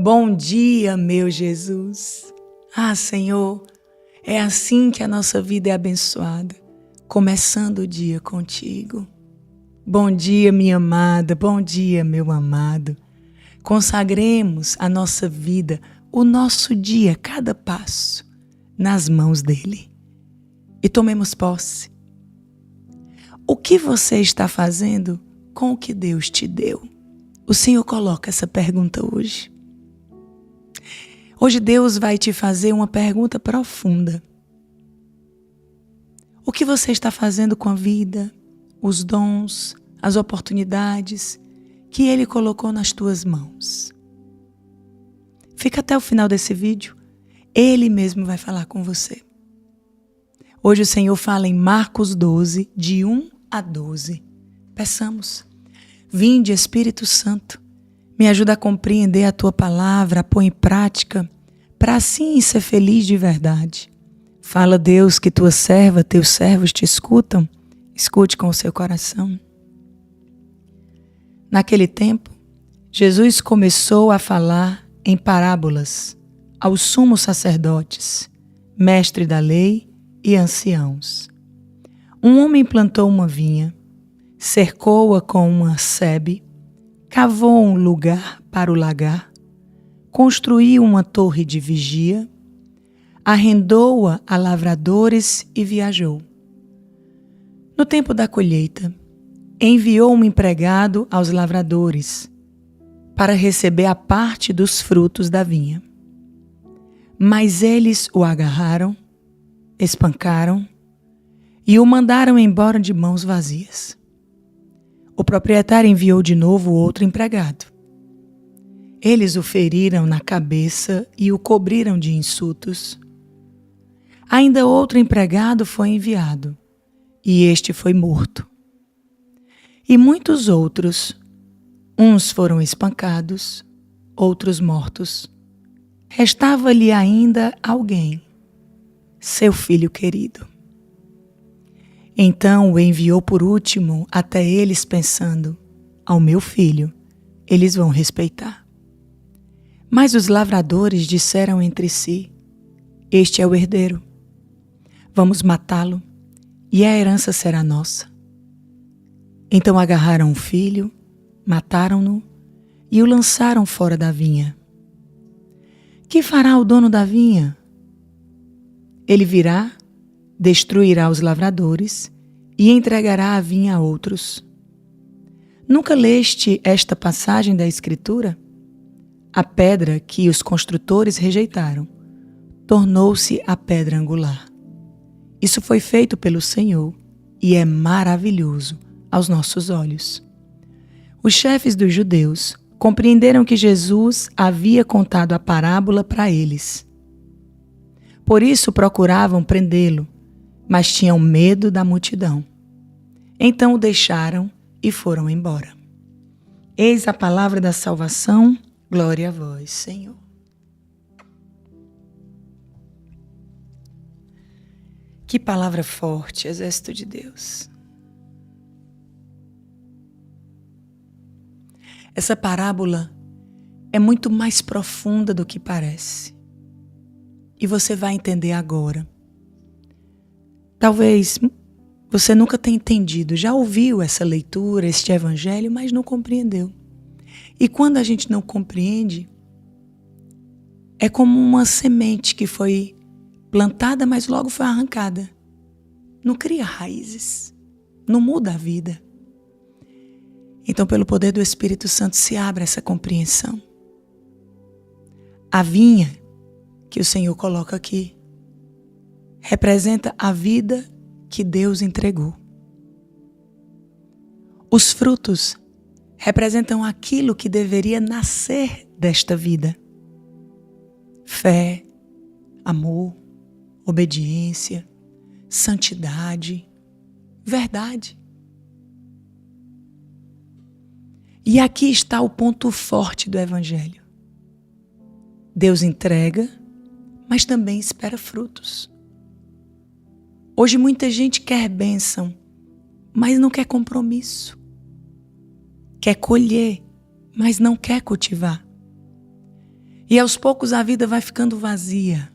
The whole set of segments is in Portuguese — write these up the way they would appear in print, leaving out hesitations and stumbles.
Bom dia, meu Jesus. Senhor, é assim que a nossa vida é abençoada, começando o dia contigo. Bom dia, minha amada, bom dia, meu amado. Consagremos a nossa vida, o nosso dia, cada passo, nas mãos dele. E tomemos posse. O que você está fazendo com o que Deus te deu? O Senhor coloca essa pergunta hoje. Hoje Deus vai te fazer uma pergunta profunda. O que você está fazendo com a vida, os dons, as oportunidades que Ele colocou nas tuas mãos? Fica até o final desse vídeo. Ele mesmo vai falar com você. Hoje o Senhor fala em Marcos 12, de 1 a 12. Peçamos. Vinde, Espírito Santo, me ajuda a compreender a Tua palavra, a pôr em prática, para assim ser feliz de verdade. Fala, Deus, que Tua serva, Teus servos te escutam. Escute com o seu coração. Naquele tempo, Jesus começou a falar em parábolas aos sumos sacerdotes, mestre da lei e anciãos. Um homem plantou uma vinha, cercou-a com uma sebe, cavou um lugar para o lagar, construiu uma torre de vigia, arrendou-a a lavradores e viajou. No tempo da colheita, enviou um empregado aos lavradores para receber a parte dos frutos da vinha. Mas eles o agarraram, espancaram e o mandaram embora de mãos vazias. O proprietário enviou de novo outro empregado. Eles o feriram na cabeça e o cobriram de insultos. Ainda outro empregado foi enviado, e este foi morto. E muitos outros, uns foram espancados, outros mortos. Restava-lhe ainda alguém, seu filho querido. Então o enviou por último até eles, pensando: ao meu filho eles vão respeitar. Mas os lavradores disseram entre si: este é o herdeiro. Vamos matá-lo e a herança será nossa. Então agarraram o filho, mataram-no e o lançaram fora da vinha. Que fará o dono da vinha? Ele virá, destruirá os lavradores e entregará a vinha a outros. Nunca leste esta passagem da Escritura? A pedra que os construtores rejeitaram tornou-se a pedra angular. Isso foi feito pelo Senhor e é maravilhoso aos nossos olhos. Os chefes dos judeus compreenderam que Jesus havia contado a parábola para eles. Por isso procuravam prendê-lo, mas tinham medo da multidão. Então o deixaram e foram embora. Eis a palavra da salvação, glória a vós, Senhor. Que palavra forte, exército de Deus. Essa parábola é muito mais profunda do que parece. E você vai entender agora. Talvez você nunca tenha entendido, já ouviu essa leitura, este evangelho, mas não compreendeu. E quando a gente não compreende, é como uma semente que foi plantada, mas logo foi arrancada. Não cria raízes, não muda a vida. Então, pelo poder do Espírito Santo, se abre essa compreensão. A vinha que o Senhor coloca aqui representa a vida que Deus entregou. Os frutos representam aquilo que deveria nascer desta vida. Fé, amor, obediência, santidade, verdade. E aqui está o ponto forte do Evangelho. Deus entrega, mas também espera frutos. Hoje muita gente quer bênção, mas não quer compromisso. Quer colher, mas não quer cultivar. E aos poucos a vida vai ficando vazia,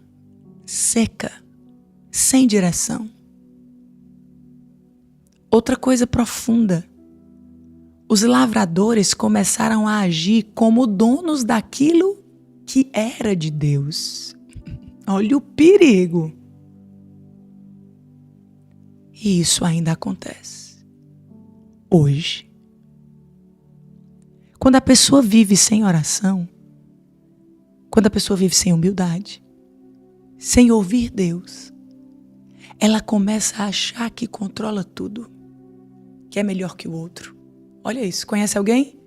seca, sem direção. Outra coisa profunda. Os lavradores começaram a agir como donos daquilo que era de Deus. Olha o perigo. E isso ainda acontece. Hoje. Quando a pessoa vive sem oração, quando a pessoa vive sem humildade, sem ouvir Deus, ela começa a achar que controla tudo, que é melhor que o outro. Olha isso, conhece alguém?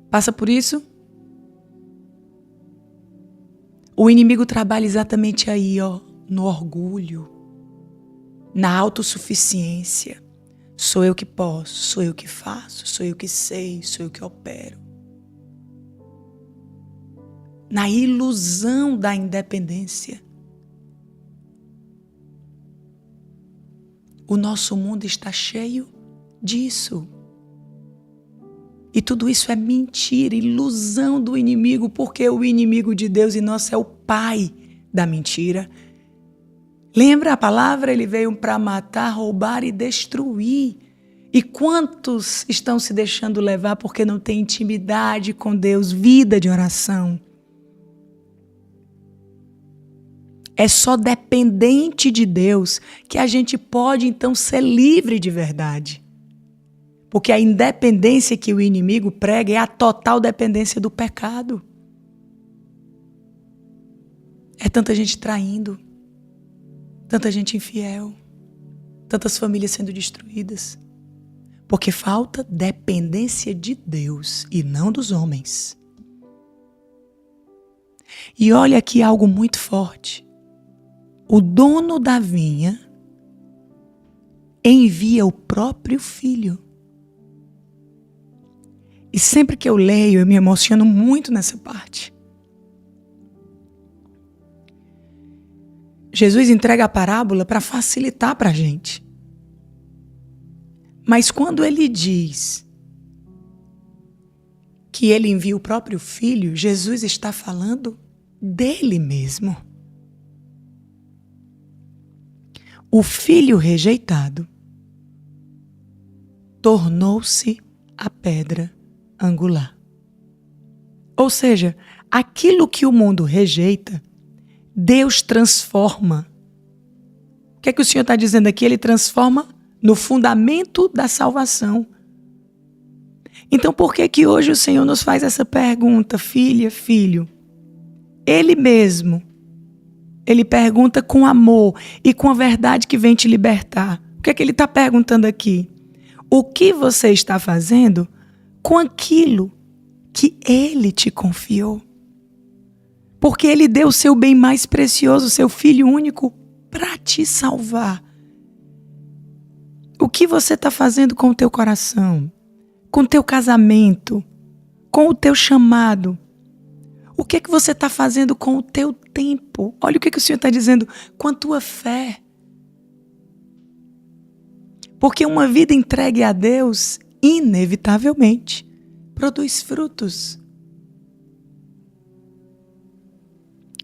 Passa por isso? O inimigo trabalha exatamente aí, no orgulho, na autossuficiência. Sou eu que posso, sou eu que faço, sou eu que sei, sou eu que opero. Na ilusão da independência. O nosso mundo está cheio disso. E tudo isso é mentira, ilusão do inimigo, porque o inimigo de Deus e nosso é o pai da mentira. Lembra a palavra? Ele veio para matar, roubar e destruir. E quantos estão se deixando levar porque não tem intimidade com Deus, vida de oração? É só dependente de Deus que a gente pode então ser livre de verdade. Porque a independência que o inimigo prega é a total dependência do pecado. É tanta gente traindo, tanta gente infiel, tantas famílias sendo destruídas. Porque falta dependência de Deus e não dos homens. E olha aqui algo muito forte. O dono da vinha envia o próprio filho. E sempre que eu leio, eu me emociono muito nessa parte. Jesus entrega a parábola para facilitar para a gente. Mas quando ele diz que ele envia o próprio filho, Jesus está falando dele mesmo. O filho rejeitado tornou-se a pedra angular. Ou seja, aquilo que o mundo rejeita, Deus transforma. O que é que o Senhor está dizendo aqui? Ele transforma no fundamento da salvação. Então, por que que hoje o Senhor nos faz essa pergunta, filha, filho? Ele mesmo, ele pergunta com amor e com a verdade que vem te libertar. O que é que ele está perguntando aqui? O que você está fazendo com aquilo que ele te confiou? Porque ele deu o seu bem mais precioso, seu filho único, para te salvar. O que você está fazendo com o teu coração? Com o teu casamento? Com o teu chamado? O que é que você está fazendo com o teu tempo? Olha o que o Senhor está dizendo, com a tua fé. Porque uma vida entregue a Deus, inevitavelmente, produz frutos.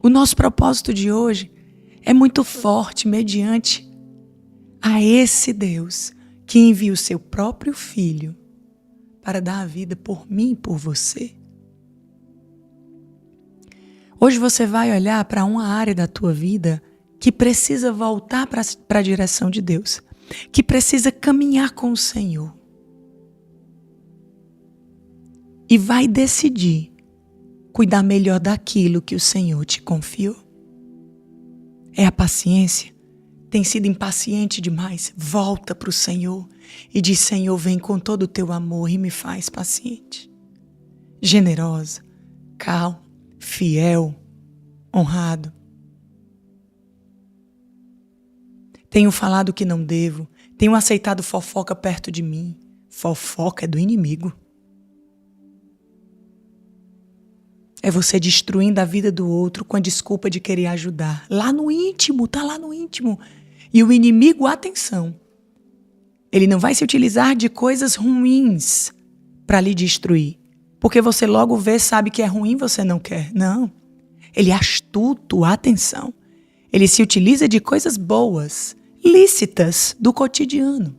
O nosso propósito de hoje é muito forte mediante a esse Deus que envia o seu próprio Filho para dar a vida por mim e por você. Hoje você vai olhar para uma área da tua vida que precisa voltar para a direção de Deus, que precisa caminhar com o Senhor. E vai decidir cuidar melhor daquilo que o Senhor te confiou. É a paciência? Tem sido impaciente demais? Volta para o Senhor e diz, Senhor, vem com todo o teu amor e me faz paciente. Generosa, calma, fiel, honrado. Tenho falado o que não devo, tenho aceitado fofoca perto de mim. Fofoca é do inimigo. É você destruindo a vida do outro com a desculpa de querer ajudar. Lá no íntimo, tá lá no íntimo. E o inimigo, atenção, ele não vai se utilizar de coisas ruins para lhe destruir. Porque você logo vê, sabe que é ruim, você não quer. Não. Ele é astuto, atenção. Ele se utiliza de coisas boas, lícitas do cotidiano,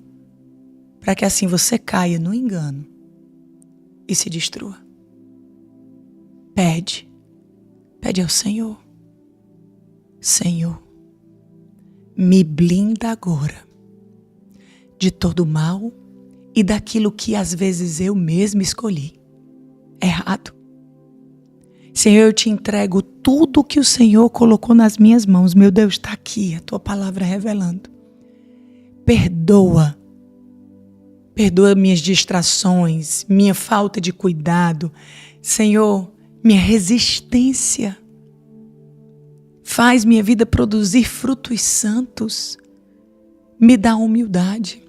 para que assim você caia no engano e se destrua. Pede ao Senhor. Senhor, me blinda agora de todo mal e daquilo que às vezes eu mesma escolhi errado. Senhor, eu te entrego tudo que o Senhor colocou nas minhas mãos. Meu Deus, está aqui a tua palavra revelando. Perdoa minhas distrações, minha falta de cuidado. Senhor, minha resistência. Faz minha vida produzir frutos santos. Me dá humildade,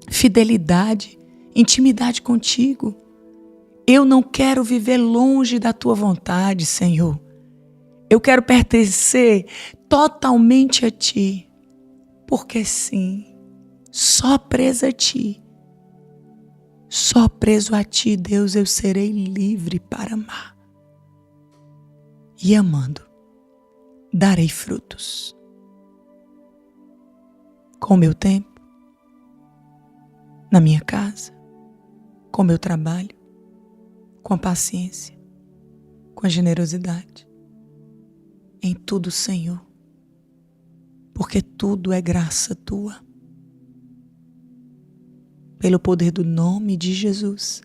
fidelidade, intimidade contigo. Eu não quero viver longe da tua vontade, Senhor. Eu quero pertencer totalmente a ti. Porque sim, só preso a ti. Só preso a ti, Deus, eu serei livre para amar. E amando, darei frutos. Com o meu tempo, na minha casa, com o meu trabalho, com a paciência, com a generosidade. Em tudo, Senhor, porque tudo é graça tua. Pelo poder do nome de Jesus,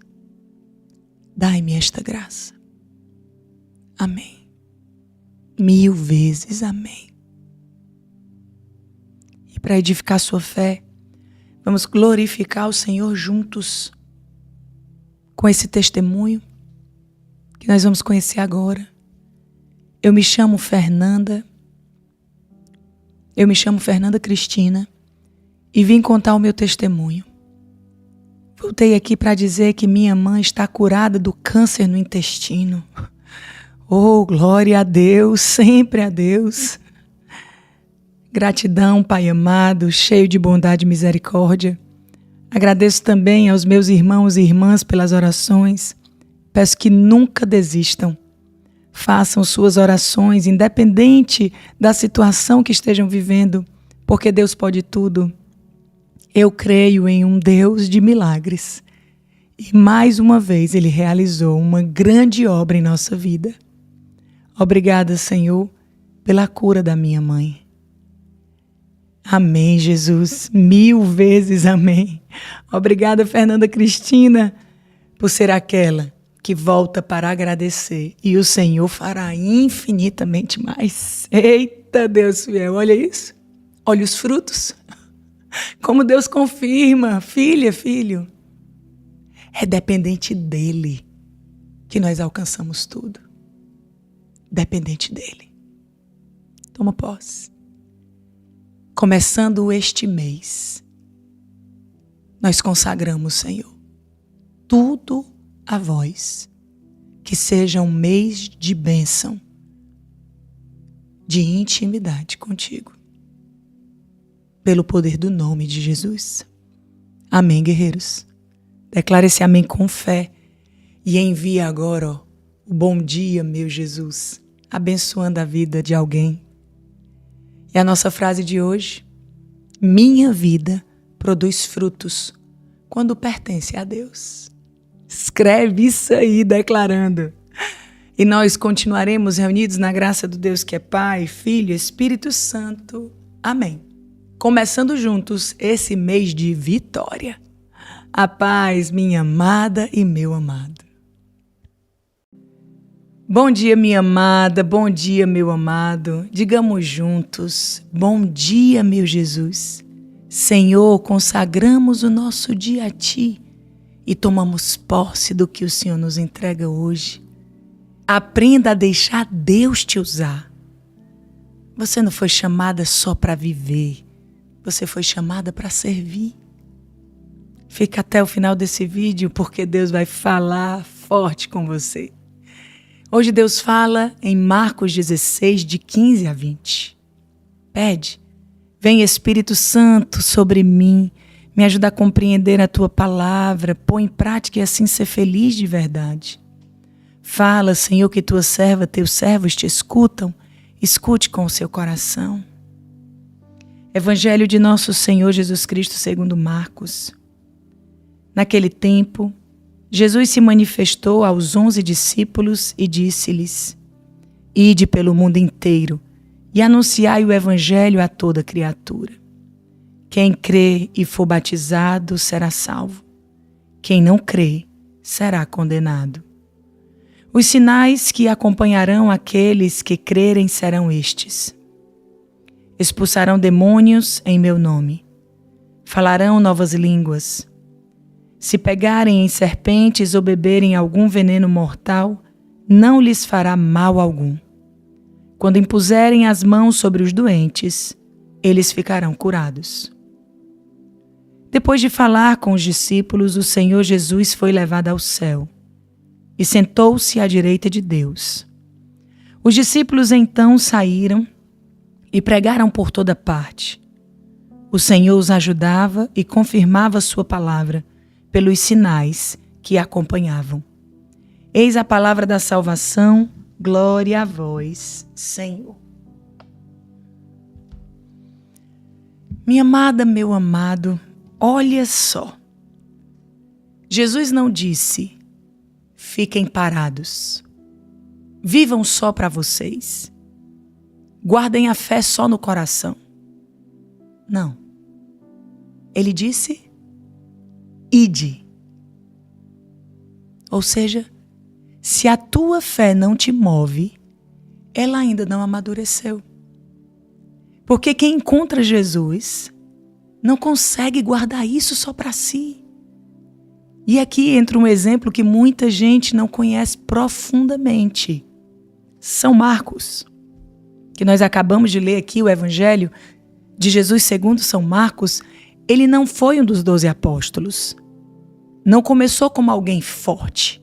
dai-me esta graça. Amém. 1000 vezes amém. E para edificar sua fé, vamos glorificar o Senhor juntos com esse testemunho que nós vamos conhecer agora. Eu me chamo Fernanda Cristina e vim contar o meu testemunho. Voltei aqui para dizer que minha mãe está curada do câncer no intestino. Oh, glória a Deus, sempre a Deus. Gratidão, Pai amado, cheio de bondade e misericórdia. Agradeço também aos meus irmãos e irmãs pelas orações. Peço que nunca desistam. Façam suas orações, independente da situação que estejam vivendo, porque Deus pode tudo. Eu creio em um Deus de milagres. E mais uma vez Ele realizou uma grande obra em nossa vida. Obrigada, Senhor, pela cura da minha mãe. Amém, Jesus. 1000 vezes amém. Obrigada, Fernanda Cristina, por ser aquela que volta para agradecer. E o Senhor fará infinitamente mais. Eita, Deus fiel, olha isso. Olha os frutos. Como Deus confirma, filha, filho. É dependente dEle que nós alcançamos tudo. Dependente dEle. Toma posse. Começando este mês, nós consagramos, Senhor, tudo a vós, que seja um mês de bênção, de intimidade contigo, pelo poder do nome de Jesus. Amém, guerreiros. Declare esse amém com fé e envie agora, o bom dia, meu Jesus, abençoando a vida de alguém. E a nossa frase de hoje: minha vida produz frutos quando pertence a Deus. Escreve isso aí, declarando. E nós continuaremos reunidos na graça do Deus que é Pai, Filho e Espírito Santo. Amém. Começando juntos esse mês de vitória. A paz, minha amada e meu amado. Bom dia, minha amada, bom dia, meu amado. Digamos juntos: bom dia, meu Jesus. Senhor, consagramos o nosso dia a Ti e tomamos posse do que o Senhor nos entrega hoje. Aprenda a deixar Deus te usar. Você não foi chamada só para viver, você foi chamada para servir. Fica até o final desse vídeo, porque Deus vai falar forte com você. Hoje Deus fala em Marcos 16, de 15 a 20. Pede: vem Espírito Santo sobre mim, me ajuda a compreender a Tua palavra, põe em prática e assim ser feliz de verdade. Fala, Senhor, que tua serva, teus servos te escutam. Escute com o seu coração. Evangelho de nosso Senhor Jesus Cristo segundo Marcos. Naquele tempo, Jesus se manifestou aos 11 discípulos e disse-lhes: Ide pelo mundo inteiro e anunciai o Evangelho a toda criatura. Quem crê e for batizado será salvo. Quem não crê será condenado. Os sinais que acompanharão aqueles que crerem serão estes: expulsarão demônios em meu nome, falarão novas línguas. Se pegarem em serpentes ou beberem algum veneno mortal, não lhes fará mal algum. Quando impuserem as mãos sobre os doentes, eles ficarão curados. Depois de falar com os discípulos, o Senhor Jesus foi levado ao céu e sentou-se à direita de Deus. Os discípulos então saíram e pregaram por toda parte. O Senhor os ajudava e confirmava sua palavra pelos sinais que acompanhavam. Eis a palavra da salvação, glória a vós, Senhor. Minha amada, meu amado, olha só. Jesus não disse: fiquem parados, vivam só para vocês, guardem a fé só no coração. Não. Ele disse: ide. Ou seja, se a tua fé não te move, ela ainda não amadureceu. Porque quem encontra Jesus não consegue guardar isso só para si. E aqui entra um exemplo que muita gente não conhece profundamente. São Marcos, que nós acabamos de ler aqui, o Evangelho de Jesus segundo São Marcos. Ele não foi um dos 12 apóstolos. Não começou como alguém forte.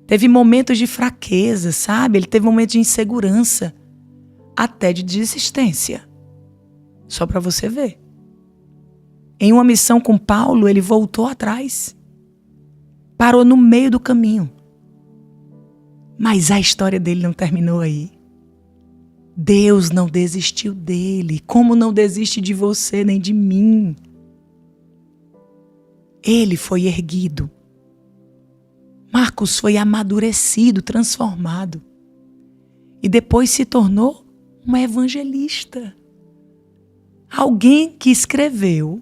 Teve momentos de fraqueza, sabe? Ele teve momentos de insegurança, até de desistência. Só para você ver. Em uma missão com Paulo, ele voltou atrás. Parou no meio do caminho. Mas a história dele não terminou aí. Deus não desistiu dele, como não desiste de você nem de mim. Ele foi erguido. Marcos foi amadurecido, transformado. E depois se tornou um evangelista. Alguém que escreveu,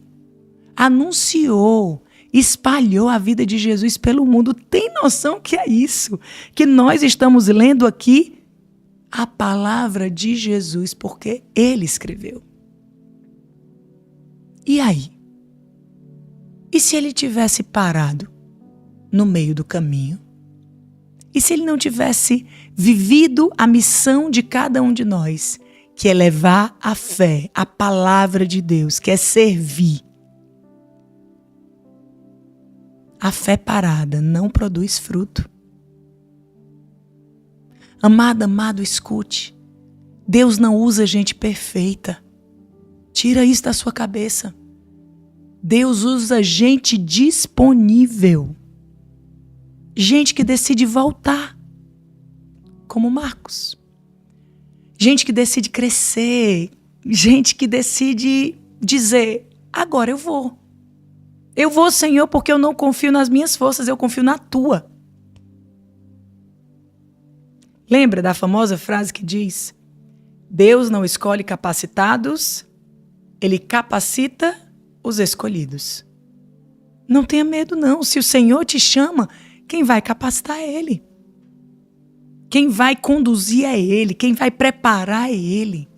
anunciou, espalhou a vida de Jesus pelo mundo. Tem noção que é isso? Que nós estamos lendo aqui a palavra de Jesus, porque ele escreveu. E aí? E se ele tivesse parado no meio do caminho? E se ele não tivesse vivido a missão de cada um de nós, que é levar a fé, a palavra de Deus, que é servir? A fé parada não produz fruto. Amada, amado, escute. Deus não usa gente perfeita. Tira isso da sua cabeça. Deus usa gente disponível. Gente que decide voltar, como Marcos. Gente que decide crescer. Gente que decide dizer: agora eu vou. Eu vou, Senhor, porque eu não confio nas minhas forças, eu confio na tua. Lembra da famosa frase que diz: Deus não escolhe capacitados, Ele capacita os escolhidos. Não tenha medo, não. Se o Senhor te chama, quem vai capacitar é Ele. Quem vai conduzir é Ele. Quem vai preparar é Ele.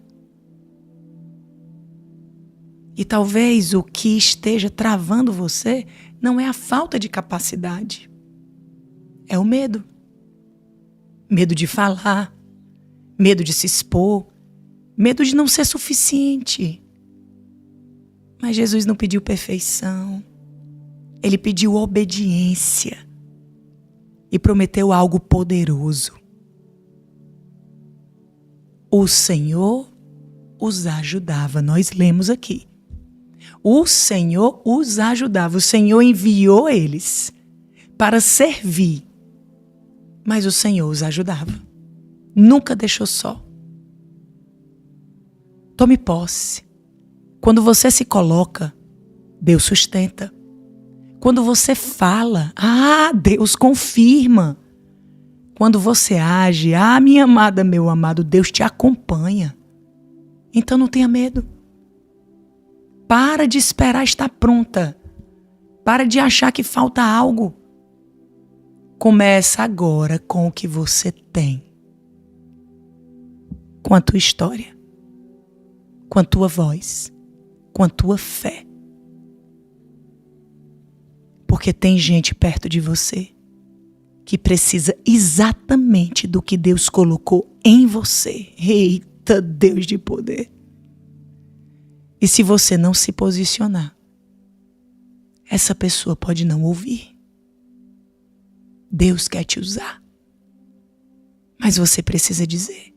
E talvez o que esteja travando você não é a falta de capacidade. É o medo. Medo de falar, medo de se expor, medo de não ser suficiente. Mas Jesus não pediu perfeição. Ele pediu obediência e prometeu algo poderoso. O Senhor os ajudava. Nós lemos aqui. O Senhor os ajudava. O Senhor enviou eles para servir mas o Senhor os ajudava. Nunca deixou só. Tome posse. Quando você se coloca, Deus sustenta. Quando você fala, Deus confirma. Quando você age, minha amada, meu amado, Deus te acompanha. Então não tenha medo. Para de esperar estar pronta. Para de achar que falta algo. Começa agora com o que você tem. Com a tua história. Com a tua voz. Com a tua fé. Porque tem gente perto de você que precisa exatamente do que Deus colocou em você. Eita, Deus de poder! E se você não se posicionar, essa pessoa pode não ouvir. Deus quer te usar. Mas você precisa dizer: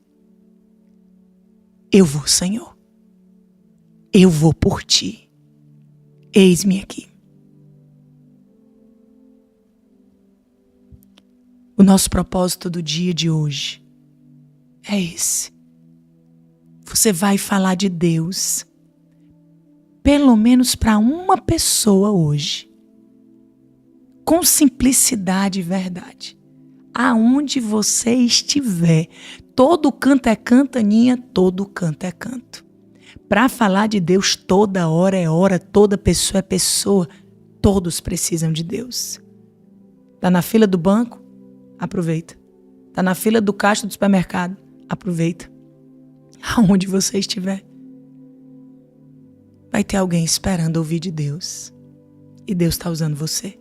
eu vou, Senhor. Eu vou por ti. Eis-me aqui. O nosso propósito do dia de hoje é esse. Você vai falar de Deus, pelo menos para uma pessoa hoje, com simplicidade e verdade. Aonde você estiver, todo canto é cantaninha, todo canto é canto. Para falar de Deus, toda hora é hora, toda pessoa é pessoa. Todos precisam de Deus. Está na fila do banco? Aproveita. Está na fila do caixa do supermercado? Aproveita. Aonde você estiver, vai ter alguém esperando ouvir de Deus. E Deus está usando você.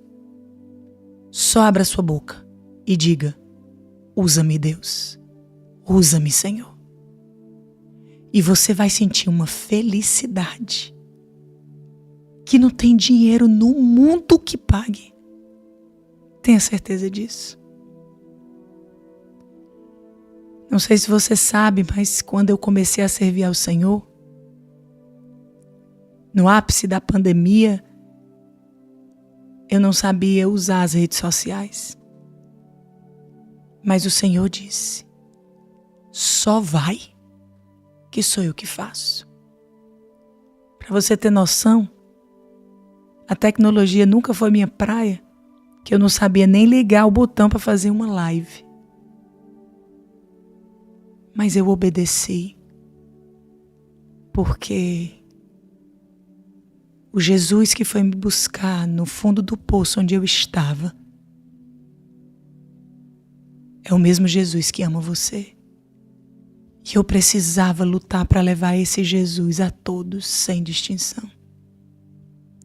Só abra sua boca e diga: usa-me, Deus. Usa-me, Senhor. E você vai sentir uma felicidade que não tem dinheiro no mundo que pague. Tenha certeza disso. Não sei se você sabe, mas quando eu comecei a servir ao Senhor, no ápice da pandemia, eu não sabia usar as redes sociais. Mas o Senhor disse: só vai, que sou eu que faço. Para você ter noção, a tecnologia nunca foi minha praia, que eu não sabia nem ligar o botão para fazer uma live. Mas eu obedeci, porque o Jesus que foi me buscar no fundo do poço onde eu estava é o mesmo Jesus que ama você. E eu precisava lutar para levar esse Jesus a todos, sem distinção.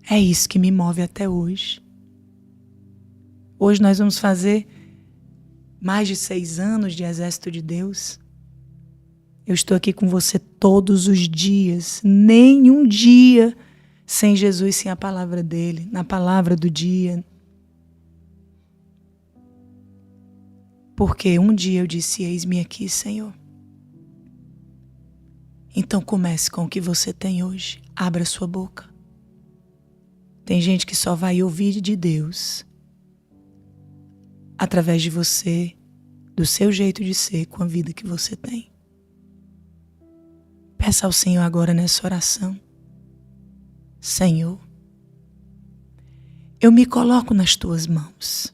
É isso que me move até hoje. Hoje nós vamos fazer mais de 6 anos de Exército de Deus. Eu estou aqui com você todos os dias, nenhum dia sem Jesus, sem a palavra dele, na palavra do dia. Porque um dia eu disse: eis-me aqui, Senhor. Então comece com o que você tem hoje. Abra sua boca. Tem gente que só vai ouvir de Deus através de você, do seu jeito de ser, com a vida que você tem. Peça ao Senhor agora nessa oração: Senhor, eu me coloco nas tuas mãos.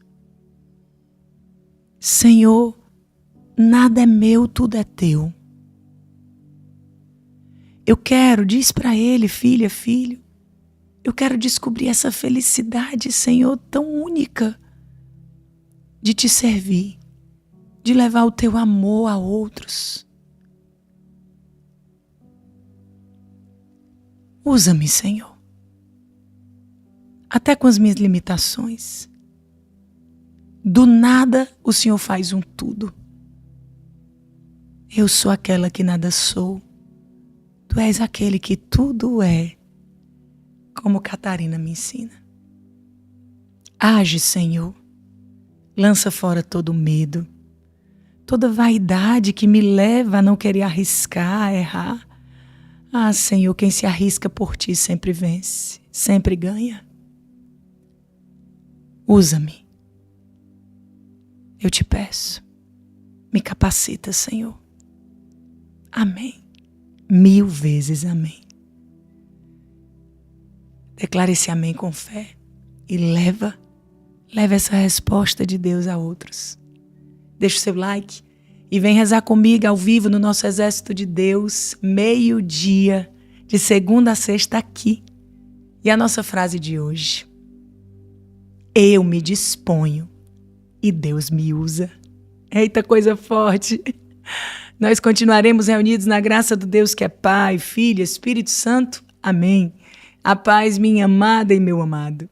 Senhor, nada é meu, tudo é teu. Eu quero, diz para ele, filha, filho, eu quero descobrir essa felicidade, Senhor, tão única de te servir, de levar o teu amor a outros. Usa-me, Senhor, até com as minhas limitações. Do nada, o Senhor faz um tudo. Eu sou aquela que nada sou. Tu és aquele que tudo é, como Catarina me ensina. Age, Senhor. Lança fora todo medo, toda vaidade que me leva a não querer arriscar, a errar. Senhor, quem se arrisca por ti sempre vence, sempre ganha. Usa-me. eu te peço, me capacita, Senhor. Amém. 1000 vezes amém. Declara esse amém com fé e leva essa resposta de Deus a outros. Deixa o seu like e vem rezar comigo ao vivo no nosso Exército de Deus, 12h, de segunda a sexta aqui. E a nossa frase de hoje: eu me disponho e Deus me usa. Eita, coisa forte! Nós continuaremos reunidos na graça do Deus que é Pai, Filho, Espírito Santo. Amém. A paz, minha amada e meu amado.